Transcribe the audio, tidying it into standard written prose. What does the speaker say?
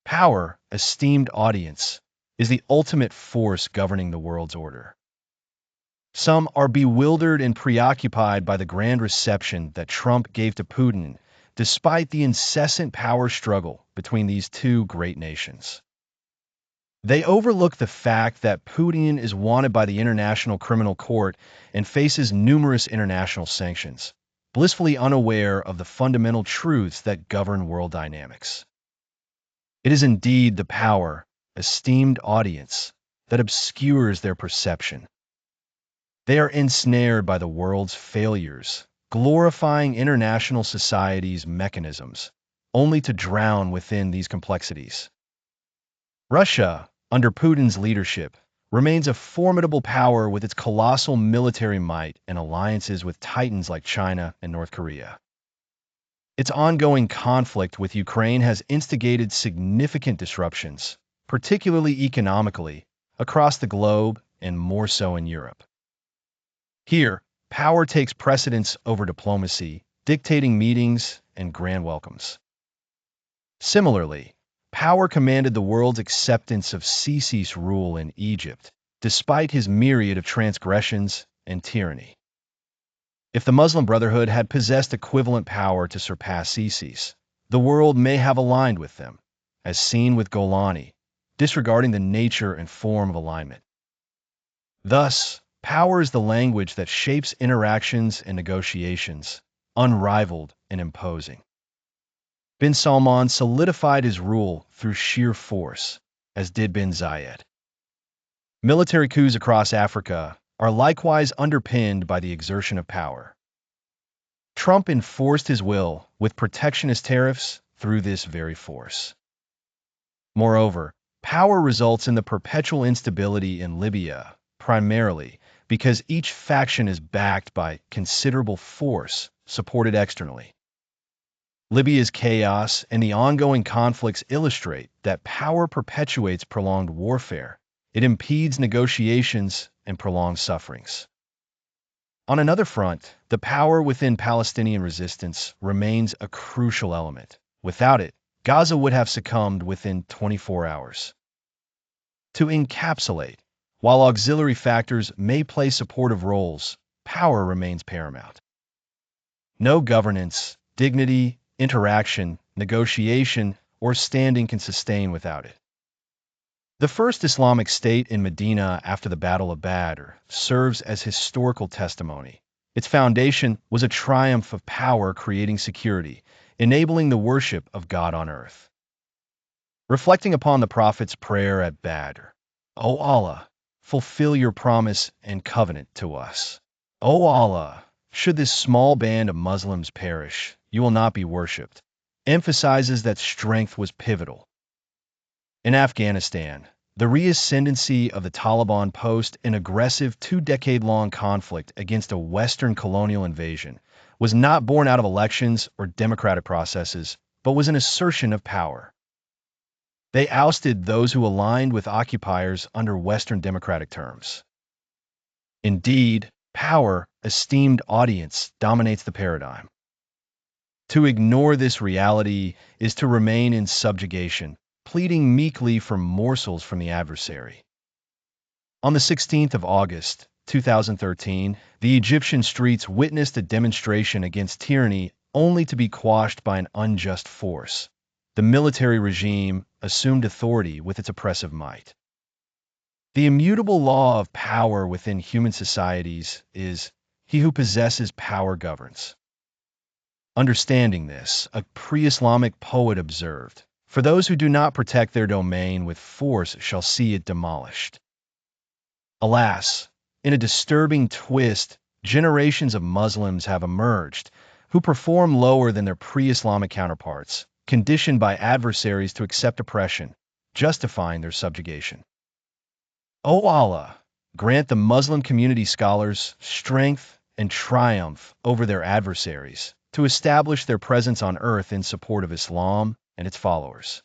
Power, esteemed audience, is the ultimate force governing the world's order. Some are bewildered and preoccupied by the grand reception that Trump gave to Putin, despite the incessant power struggle between these two great nations. They overlook the fact that Putin is wanted by the International Criminal Court and faces numerous international sanctions, blissfully unaware of the fundamental truths that govern world dynamics. It is indeed the power, esteemed audience, that obscures their perception. They are ensnared by the world's failures, glorifying international society's mechanisms, only to drown within these complexities. Russia, under Putin's leadership, remains a formidable power with its colossal military might and alliances with titans like China and North Korea. Its ongoing conflict with Ukraine has instigated significant disruptions, particularly economically, across the globe and more so in Europe. Here, power takes precedence over diplomacy, dictating meetings and grand welcomes. Similarly, power commanded the world's acceptance of Sisi's rule in Egypt, despite his myriad of transgressions and tyranny. If the Muslim Brotherhood had possessed equivalent power to surpass Sisi's, the world may have aligned with them, as seen with Golani, disregarding the nature and form of alignment. Thus, power is the language that shapes interactions and negotiations, unrivaled and imposing. Bin Salman solidified his rule through sheer force, as did bin Zayed. Military coups across Africa are likewise underpinned by the exertion of power. Trump enforced his will with protectionist tariffs through this very force. Moreover, power results in the perpetual instability in Libya, primarily because each faction is backed by considerable force supported externally. Libya's chaos and the ongoing conflicts illustrate that power perpetuates prolonged warfare. It impedes negotiations and prolongs sufferings. On another front, the power within Palestinian resistance remains a crucial element. Without it, Gaza would have succumbed within 24 hours. To encapsulate, while auxiliary factors may play supportive roles, power remains paramount. No governance, dignity, interaction, negotiation, or standing can sustain without it. The first Islamic state in Medina after the Battle of Badr serves as historical testimony. Its foundation was a triumph of power creating security, enabling the worship of God on earth. Reflecting upon the Prophet's prayer at Badr, O Allah, fulfill your promise and covenant to us. O Allah, should this small band of Muslims perish, you will not be worshipped, emphasizes that strength was pivotal. In Afghanistan, the reascendancy of the Taliban post an aggressive two-decade-long conflict against a Western colonial invasion was not born out of elections or democratic processes, but was an assertion of power. They ousted those who aligned with occupiers under Western democratic terms. Indeed, power, esteemed audience, dominates the paradigm. To ignore this reality is to remain in subjugation, pleading meekly for morsels from the adversary. On the 16th of August, 2013, the Egyptian streets witnessed a demonstration against tyranny only to be quashed by an unjust force. The military regime assumed authority with its oppressive might. The immutable law of power within human societies is, he who possesses power governs. Understanding this, a pre-Islamic poet observed, for those who do not protect their domain with force shall see it demolished. Alas, in a disturbing twist, generations of Muslims have emerged who perform lower than their pre-Islamic counterparts, conditioned by adversaries to accept oppression, justifying their subjugation. O Allah, grant the Muslim community scholars strength and triumph over their adversaries to establish their presence on earth in support of Islam and its followers.